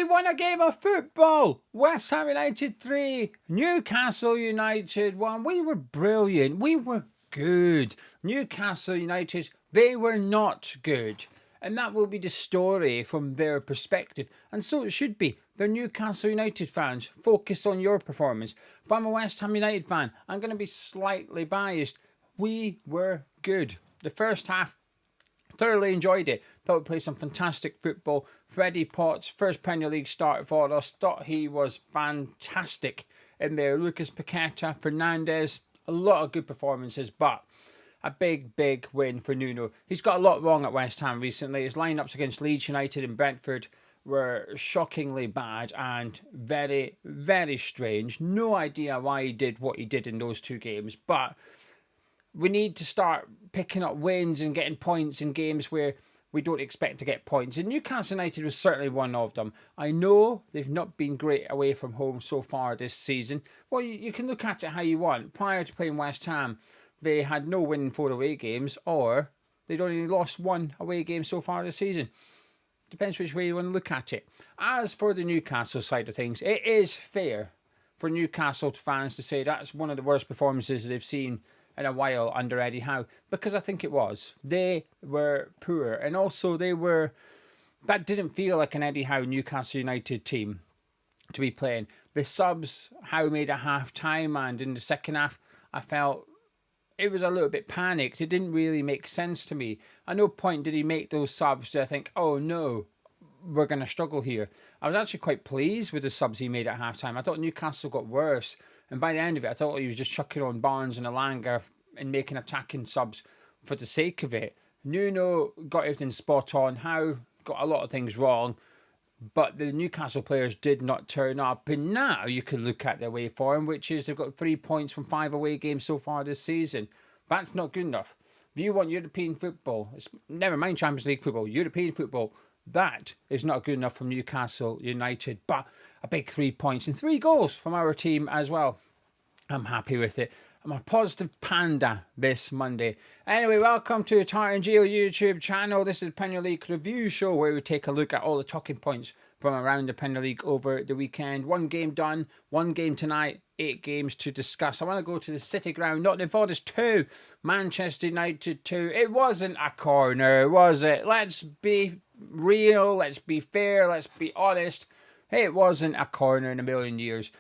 won a game of football. West Ham United 3, Newcastle United 1. We were brilliant. We were good. Newcastle United, they were not good. And that will be the story from their perspective. And so it should be. They're Newcastle United fans. Focus on your performance. But I'm a West Ham United fan. I'm going to be slightly biased. We were good. The first half, thoroughly enjoyed it. Thought we played some fantastic football. Freddie Potts, first Premier League start for us. Thought he was fantastic in there. Lucas Paqueta, Fernandes, a lot of good performances, but a big win for Nuno. He's got a lot wrong at West Ham recently. His lineups against Leeds United and Brentford were shockingly bad and very strange. No idea why he did what he did in those two games, but we need to start picking up wins and getting points in games where we don't expect to get points. And Newcastle United was certainly one of them. I know they've not been great away from home so far this season. Well, you can look at it how you want. Prior to playing West Ham, they had no win in 4 away games, or they'd only lost 1 away game so far this season. Depends which way you want to look at it. As for the Newcastle side of things, it is fair for Newcastle fans to say that's one of the worst performances they've seen in a while under Eddie Howe, because I think it was. They were poor, and also that didn't feel like an Eddie Howe Newcastle United team to be playing. The subs Howe made at half time, and in the second half I felt it was a little bit panicked. It didn't really make sense to me. At no point did he make those subs to think, oh no, we're going to struggle here. I was actually quite pleased with the subs he made at half time. I thought Newcastle got worse. And by the end of it, I thought he was just chucking on Barnes and Elanga and making attacking subs for the sake of it. Nuno got everything spot on. Howe got a lot of things wrong. But the Newcastle players did not turn up. And now you can look at their way form, which is they've got 3 points from 5 away games so far this season. That's not good enough. If you want European football, never mind Champions League football, European football, that is not good enough from Newcastle United. But a big 3 points and 3 goals from our team as well. I'm happy with it. I'm a positive panda this Monday. Anyway, welcome to the Tartan YouTube channel. This is the Premier League review show where we take a look at all the talking points from around the Premier League over the weekend. 1 game done, 1 game tonight, 8 games to discuss. I want to go to the City ground. Nottingham Forest 2, Manchester United 2. It wasn't a corner, was it? Let's be real, let's be fair, let's be honest. It wasn't a corner in a million years.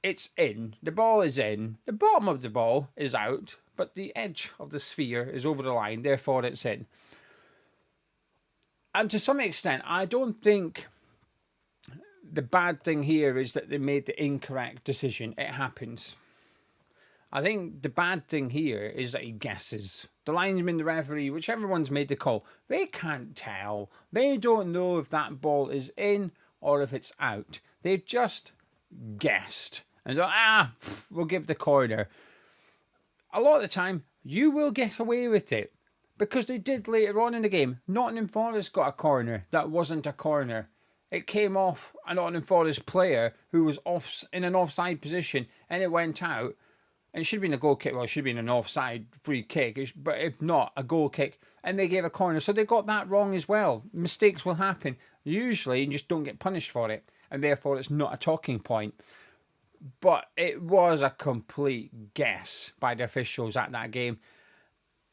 It's in. The ball is in. The bottom of the ball is out, but the edge of the sphere is over the line. Therefore, it's in. And to some extent, I don't think the bad thing here is that they made the incorrect decision. It happens. I think the bad thing here is that he guesses. The linesman, the referee, whichever one's made the call, they can't tell. They don't know if that ball is in or if it's out. They've just guessed. And we'll give the corner. A lot of the time, you will get away with it. Because they did later on in the game. Nottingham Forest got a corner that wasn't a corner. It came off a Nottingham Forest player who was in an offside position, and it went out. And it should have been a goal kick. Well, it should have been an offside free kick. But if not, a goal kick. And they gave a corner. So they got that wrong as well. Mistakes will happen. Usually, you just don't get punished for it. And therefore, it's not a talking point. But it was a complete guess by the officials at that game.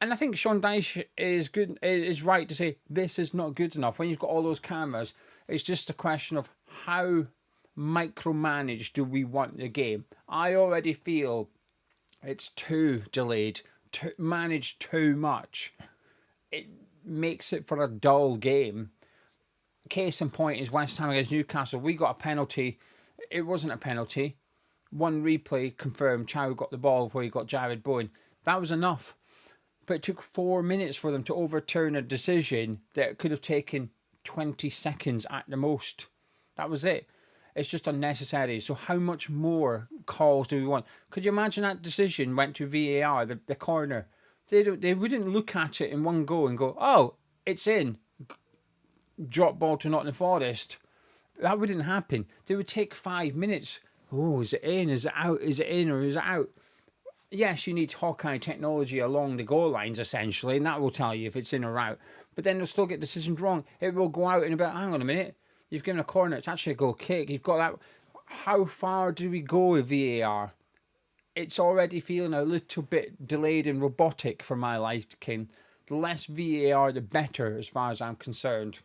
And I think Sean Dyche is right to say this is not good enough. When you've got all those cameras, it's just a question of how micromanaged do we want the game. I already feel it's too delayed, managed too much. It makes it for a dull game. Case in point is West Ham against Newcastle. We got a penalty. It wasn't a penalty. 1 replay confirmed Chow got the ball before he got Jared Bowen. That was enough. But it took 4 minutes for them to overturn a decision that could have taken 20 seconds at the most. That was it. It's just unnecessary. So how much more calls do we want? Could you imagine that decision went to VAR, the corner? They wouldn't look at it in one go and go, oh, it's in. Drop ball to Nottingham Forest. That wouldn't happen. They would take 5 minutes. Oh, is it in? Is it out? Is it in or is it out? Yes, you need Hawkeye technology along the goal lines, essentially, and that will tell you if it's in or out. But then they'll still get decisions wrong. It will go out in about, hang on a minute, You've given a corner. It's actually a goal kick. You've got that. How far do we go with VAR? It's already feeling a little bit delayed and robotic for my liking. The less VAR, the better, as far as I'm concerned.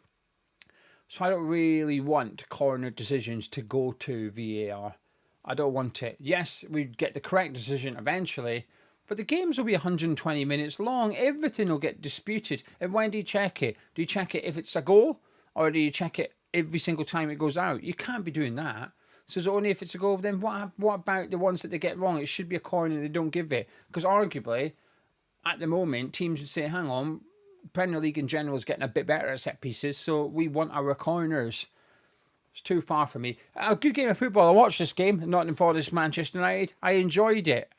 So I don't really want corner decisions to go to VAR. I don't want it. Yes, we'd get the correct decision eventually, but the games will be 120 minutes long. Everything will get disputed. And when do you check it? Do you check it if it's a goal? Or do you check it every single time it goes out? You can't be doing that. So it's only if it's a goal. Then what about the ones that they get wrong? It should be a corner and they don't give it. Because arguably, at the moment, teams would say, hang on, Premier League in general is getting a bit better at set pieces, so we want our corners. It's too far for me. A good game of football. I watched this game, Nottingham Forest, Manchester United. I enjoyed it.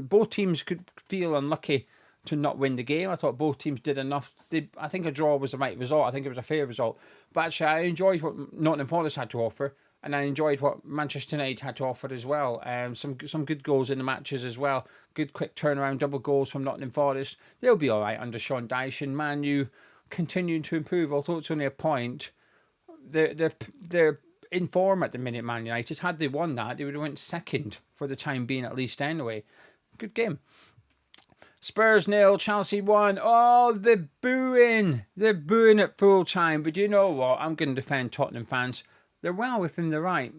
Both teams could feel unlucky to not win the game. I thought both teams did enough. I think a draw was the right result. I think it was a fair result. But actually, I enjoyed what Nottingham Forest had to offer, and I enjoyed what Manchester United had to offer as well. Some good goals in the matches as well. Good quick turnaround, double goals from Nottingham Forest. They'll be all right under Sean Dyche, and Man U continuing to improve, although it's only a point. They're in form at the minute, Man United. Had they won that, they would have went second for the time being at least anyway. Good game. Spurs 0, Chelsea 1. Oh, they're booing. They're booing at full time. But you know what? I'm going to defend Tottenham fans. They're well within the right.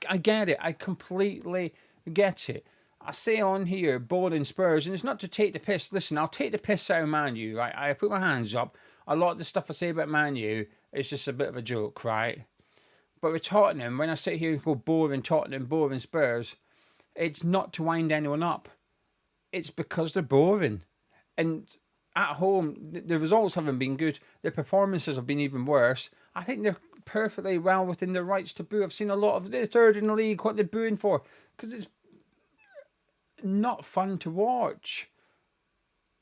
I get it. I completely get it. I say on here, bowling Spurs, and it's not to take the piss. Listen, I'll take the piss out of Man U, right? I put my hands up. A lot of the stuff I say about Man U is just a bit of a joke, right? But with Tottenham, when I sit here and go boring Tottenham, boring Spurs, it's not to wind anyone up. It's because they're boring. And at home, the results haven't been good. Their performances have been even worse. I think they're perfectly well within their rights to boo. I've seen a lot of the third in the league, what they're booing for, because it's not fun to watch.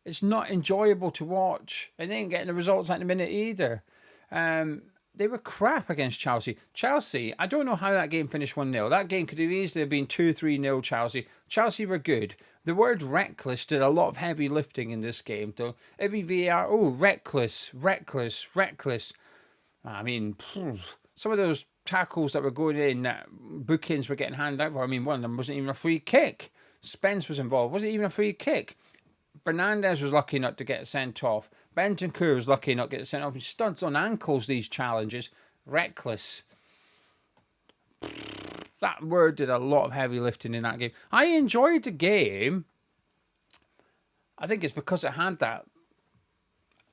It's not enjoyable to watch. And they ain't getting the results at the minute either. They were crap against Chelsea. Chelsea, I don't know how that game finished 1-0. That game could have easily been 2-3-0 Chelsea. Chelsea were good. The word reckless did a lot of heavy lifting in this game, though. Every VAR, reckless. I mean, some of those tackles that were going in, that bookings were getting handed out for. I mean, one of them wasn't even a free kick. Spence was involved. Wasn't even a free kick. Fernandez was lucky not to get sent off. Bentancur was lucky not to get sent off. He studs on ankles, these challenges. Reckless. That word did a lot of heavy lifting in that game. I enjoyed the game. I think it's because it had that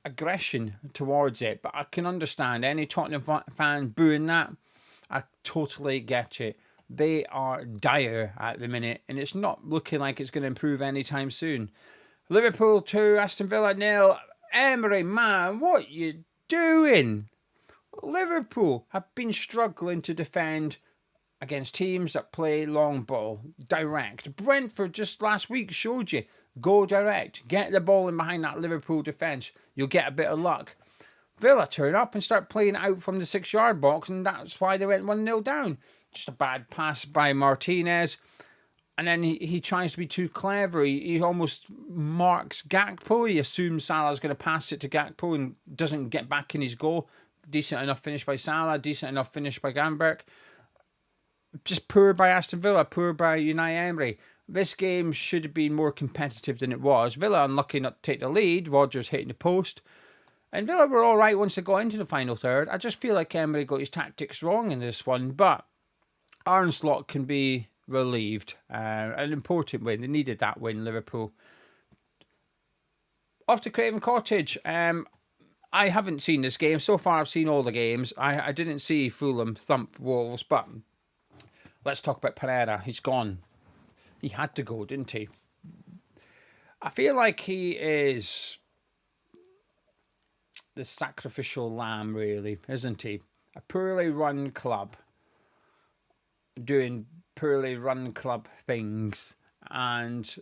aggression towards it. But I can understand any Tottenham fan booing that. I totally get it. They are dire at the minute, and it's not looking like it's going to improve anytime soon. Liverpool 2, Aston Villa 0. Emery, man, what you doing? Liverpool have been struggling to defend against teams that play long ball, direct. Brentford just last week showed you, go direct. Get the ball in behind that Liverpool defence. You'll get a bit of luck. Villa turn up and start playing out from the 6-yard box, and that's why they went 1-0 down. Just a bad pass by Martinez. And then he tries to be too clever. He almost marks Gakpo. He assumes Salah's going to pass it to Gakpo and doesn't get back in his goal. Decent enough finish by Salah. Decent enough finish by Gamberg. Just poor by Aston Villa. Poor by Unai Emery. This game should have been more competitive than it was. Villa unlucky not to take the lead. Rodgers hitting the post. And Villa were all right once they got into the final third. I just feel like Emery got his tactics wrong in this one. But Arne Slot can be relieved. An important win. They needed that win, Liverpool. Off to Craven Cottage. I haven't seen this game. So far, I've seen all the games. I didn't see Fulham thump Wolves, but let's talk about Pereira. He's gone. He had to go, didn't he? I feel like he is the sacrificial lamb, really, isn't he? A poorly run club doing poorly run club things, and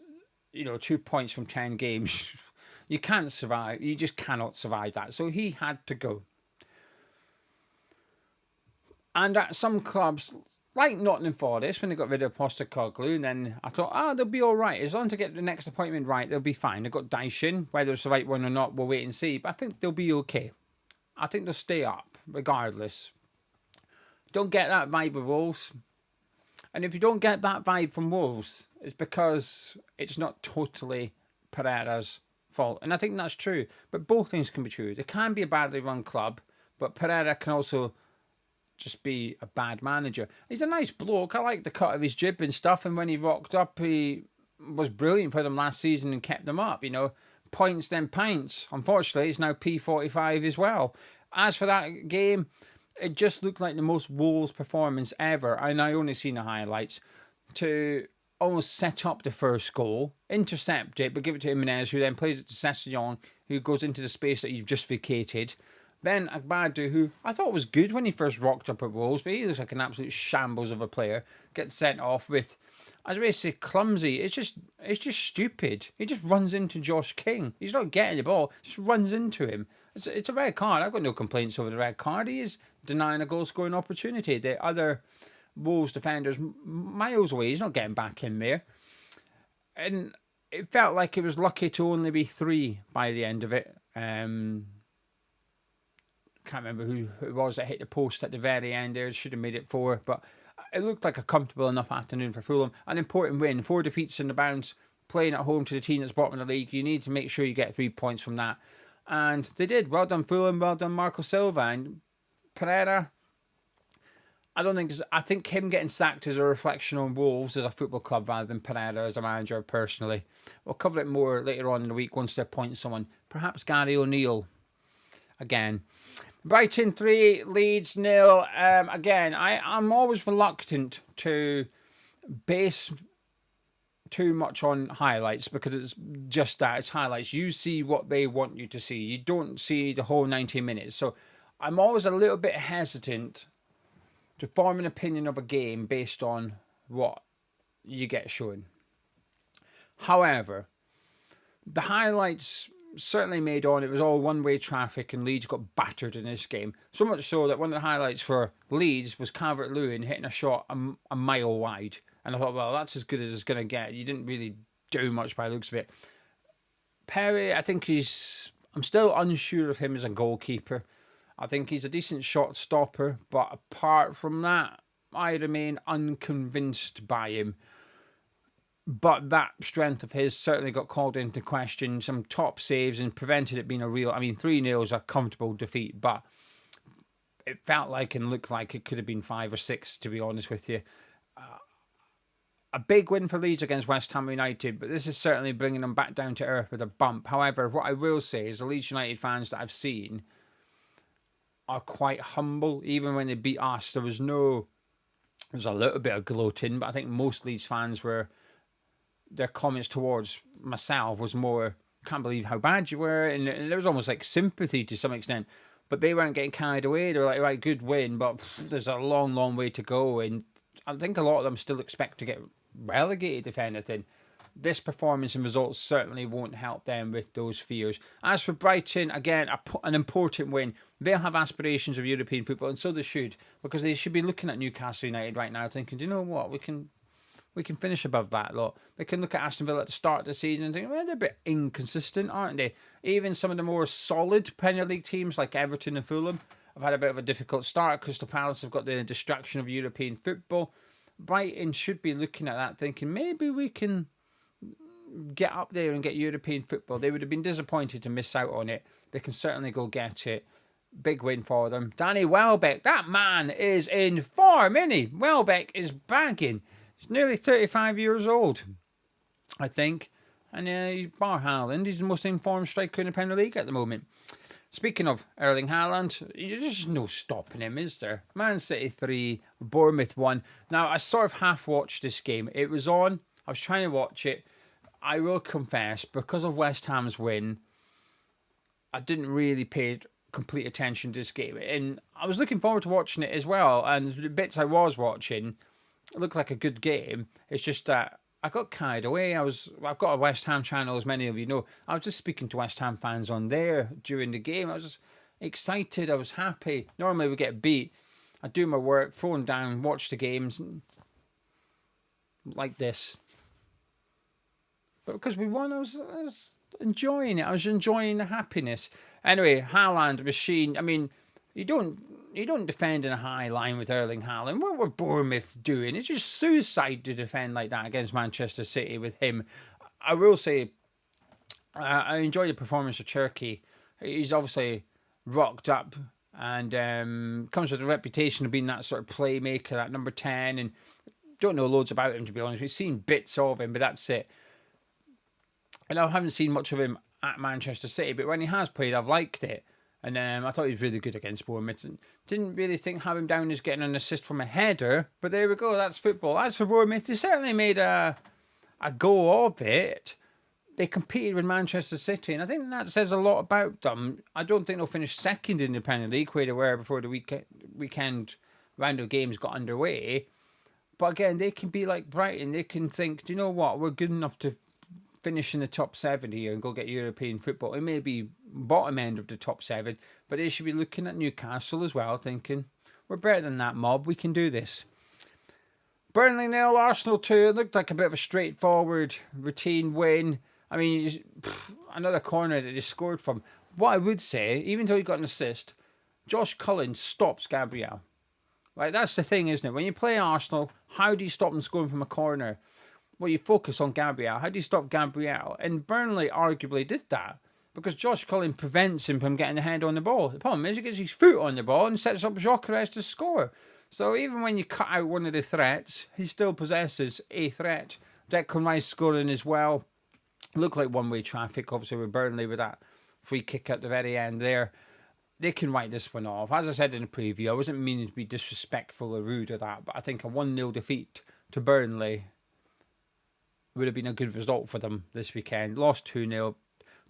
2 points from 10 games. You can't survive. You just cannot survive that. So he had to go. And at some clubs, like Nottingham Forest, when they got rid of Postecoglou, and then I thought, they'll be all right. As long as they get the next appointment right, they'll be fine. They've got Dyche in. Whether it's the right one or not, we'll wait and see. But I think they'll be okay. I think they'll stay up, regardless. Don't get that vibe with Wolves. And if you don't get that vibe from Wolves, it's because it's not totally Pereira's fault. And I think that's true. But both things can be true. They can be a badly run club, but Pereira can also just be a bad manager. He's a nice bloke. I like the cut of his jib and stuff. And when he rocked up, he was brilliant for them last season and kept them up. Points then pints. Unfortunately, it's now P45 as well. As for that game, it just looked like the most Wolves performance ever. And I only seen the highlights to almost set up the first goal, intercept it, but give it to Jimenez, who then plays it to Sessegnon, who goes into the space that you've just vacated. Then Agbadu, who I thought was good when he first rocked up at Wolves, but he looks like an absolute shambles of a player, gets sent off with, I was going to say clumsy. It's just stupid. He just runs into Josh King. He's not getting the ball, just runs into him. It's a red card. I've got no complaints over the red card. He is denying a goal scoring opportunity. The other Wolves defenders miles away. He's not getting back in there. And it felt like it was lucky to only be 3 by the end of it. Can't remember who it was that hit the post at the very end there. Should have made it 4, but it looked like a comfortable enough afternoon for Fulham. An important win. 4 defeats in the bounce. Playing at home to the team that's bottom of the league. You need to make sure you get 3 points from that. And they did. Well done, Fulham. Well done, Marco Silva. And Pereira, I think him getting sacked is a reflection on Wolves as a football club rather than Pereira as a manager personally. We'll cover it more later on in the week once they appoint someone. Perhaps Gary O'Neill again. Brighton 3, Leeds 0. Again, I'm always reluctant to base too much on highlights because it's just that. It's highlights. You see what they want you to see. You don't see the whole 90 minutes. So I'm always a little bit hesitant to form an opinion of a game based on what you get shown. However, the highlights certainly made on. It was all one-way traffic and Leeds got battered in this game. So much so that one of the highlights for Leeds was Calvert-Lewin hitting a shot a mile wide. And I thought, well, that's as good as it's going to get. You didn't really do much by the looks of it. Perry, I think I'm still unsure of him as a goalkeeper. I think he's a decent shot stopper, but apart from that, I remain unconvinced by him. But that strength of his certainly got called into question. Some top saves and prevented it being a real... 3-0 is a comfortable defeat, but it felt like and looked like it could have been 5 or 6, to be honest with you. A big win for Leeds against West Ham United, but this is certainly bringing them back down to earth with a bump. However, what I will say is the Leeds United fans that I've seen are quite humble. Even when they beat us, there was a little bit of gloating, but I think most Leeds fans their comments towards myself was more, can't believe how bad you were, and there was almost like sympathy to some extent, but they weren't getting carried away. They were like, right, good win, but there's a long, long way to go, and I think a lot of them still expect to get relegated, if anything. This performance and results certainly won't help them with those fears. As for Brighton, again, an important win. They'll have aspirations of European football, and so they should, because they should be looking at Newcastle United right now thinking, do you know what, we can finish above that lot. They can look at Aston Villa at the start of the season and think, well, they're a bit inconsistent, aren't they? Even some of the more solid Premier League teams like Everton and Fulham have had a bit of a difficult start. Crystal Palace have got the distraction of European football. Brighton should be looking at that thinking, maybe we can get up there and get European football. They would have been disappointed to miss out on it. They can certainly go get it. Big win for them. Danny Welbeck, that man is in form, isn't he? Welbeck is bagging. He's nearly 35 years old, I think. And bar Haaland, he's the most informed striker in the Premier League at the moment. Speaking of Erling Haaland, there's no stopping him, is there? Man City 3, Bournemouth 1. Now, I sort of half-watched this game. It was on. I was trying to watch it. I will confess, because of West Ham's win, I didn't really pay complete attention to this game. And I was looking forward to watching it as well. And the bits I was watching, it looked like a good game. It's just that I got carried away. I've got a West Ham channel, as many of you know. I was just speaking to West Ham fans on there during the game. I was just excited. I was happy. Normally we get beat. I do my work, phone down, watch the games like this. But because we won, I was enjoying it. I was enjoying the happiness. Anyway, Haaland, machine. You don't don't defend in a high line with Erling Haaland. What were Bournemouth doing? It's just suicide to defend like that against Manchester City with him. I will say, I enjoy the performance of Turkey. He's obviously rocked up and comes with a reputation of being that sort of playmaker, that number 10, and don't know loads about him, to be honest. We've seen bits of him, but that's it. And I haven't seen much of him at Manchester City, but when he has played, I've liked it. And I thought he was really good against Bournemouth. And didn't really have him down as getting an assist from a header, but there we go, that's football. As for Bournemouth, they certainly made a go of it. They competed with Manchester City, and I think that says a lot about them. I don't think they'll finish second in the Premier League, where they were before the weekend round of games got underway. But again, they can be like Brighton. They can think, do you know what, we're good enough to finish in the top 7 here and go get European football. It may be bottom end of the top 7, but they should be looking at Newcastle as well, thinking, we're better than that mob, we can do this. Burnley 0, Arsenal 2. It looked like a bit of a straightforward routine win. I mean, another corner that they scored from. What I would say, even though he got an assist, Josh Cullen stops Gabriel. Right, that's the thing, isn't it? When you play Arsenal, how do you stop them scoring from a corner? Well, you focus on Gabriel. How do you stop Gabriel? And Burnley arguably did that because Josh Cullen prevents him from getting a head on the ball. The problem is he gets his foot on the ball and sets up Gyökeres to score. So even when you cut out one of the threats, he still possesses a threat. Declan Rice scoring as well. Looked like one-way traffic, obviously, with Burnley with that free kick at the very end there. They can write this one off. As I said in the preview, I wasn't meaning to be disrespectful or rude or that, but I think a 1-0 defeat to Burnley would have been a good result for them this weekend. Lost 2-0.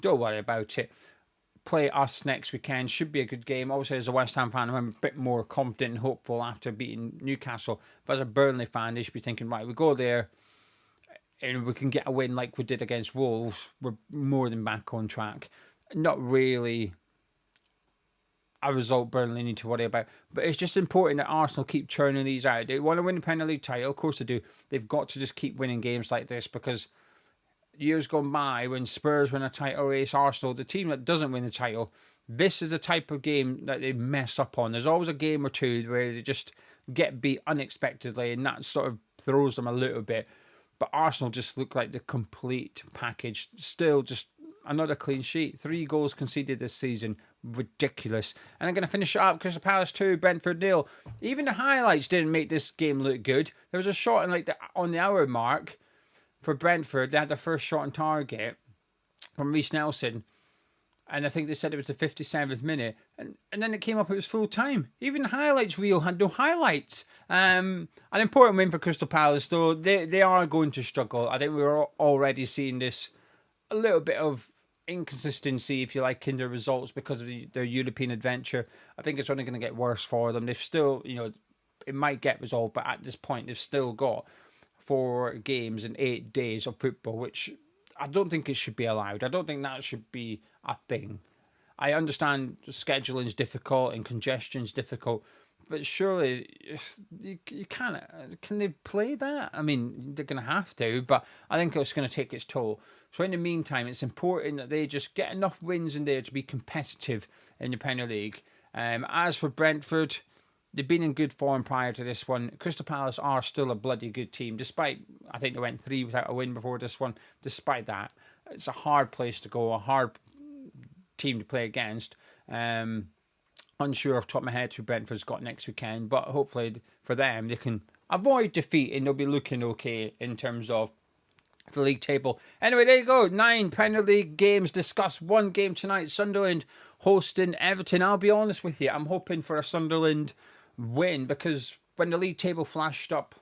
Don't worry about it. Play us next weekend. Should be a good game. Obviously, as a West Ham fan, I'm a bit more confident and hopeful after beating Newcastle. But as a Burnley fan, they should be thinking, right, we go there and we can get a win like we did against Wolves. We're more than back on track. Not really a result Burnley need to worry about. But it's just important that Arsenal keep churning these out. They want to win the Premier League title. Of course they do. They've got to just keep winning games like this because years gone by, when Spurs win a title race, Arsenal, the team that doesn't win the title, this is the type of game that they mess up on. There's always a game or two where they just get beat unexpectedly, and that sort of throws them a little bit. But Arsenal just look like the complete package. Still just another clean sheet. 3 goals conceded this season. Ridiculous. And I'm going to finish it up. Crystal Palace 2, Brentford 0. Even the highlights didn't make this game look good. There was a shot on the hour mark for Brentford. They had their first shot on target from Reece Nelson. And I think they said it was the 57th minute. And then it came up, it was full time. Even the highlights reel had no highlights. An important win for Crystal Palace, though. They are going to struggle. I think we're already seeing this, a little bit of inconsistency, if you like, in their results because of their European adventure. I think it's only going to get worse for them. They've still, it might get resolved, but at this point, they've still got 4 games in 8 days of football, which I don't think it should be allowed. I don't think that should be a thing. I understand scheduling is difficult and congestion is difficult, but surely you can't. Can they play that? I mean, they're going to have to, but I think it's going to take its toll. So in the meantime, it's important that they just get enough wins in there to be competitive in the Premier League. As for Brentford, they've been in good form prior to this one. Crystal Palace are still a bloody good team, despite, I think they went 3 without a win before this one. Despite that, it's a hard place to go, a hard team to play against. Unsure off the top of my head who Brentford's got next weekend, but hopefully for them, they can avoid defeat and they'll be looking okay in terms of the league table. Anyway, there you go. 9 Premier League games discussed. 1 game tonight. Sunderland hosting Everton. I'll be honest with you, I'm hoping for a Sunderland win because when the league table flashed up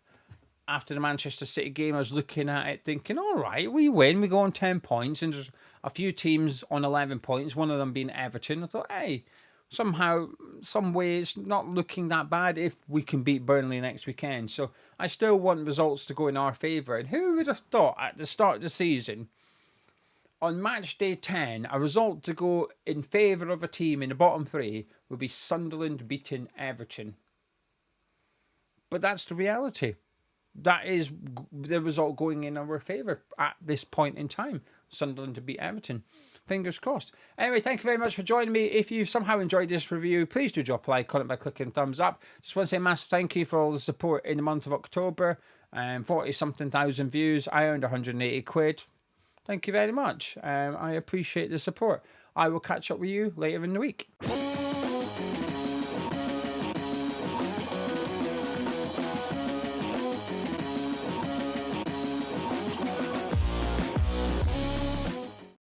after the Manchester City game, I was looking at it thinking, all right, we win, we go on 10 points, and there's a few teams on 11 points, one of them being Everton. I thought, hey, somehow, some way, it's not looking that bad if we can beat Burnley next weekend. So I still want results to go in our favour. And who would have thought at the start of the season, on match day 10, a result to go in favour of a team in the bottom 3 would be Sunderland beating Everton. But that's the reality. That is the result going in our favour at this point in time. Sunderland to beat Everton. fingers crossed. Anyway, thank you very much for joining me. If you've somehow enjoyed this review, please do drop a like on it by clicking thumbs up. Just want to say a massive thank you for all the support in the month of October. 40-something thousand views. I earned 180 quid. Thank you very much. I appreciate the support. I will catch up with you later in the week.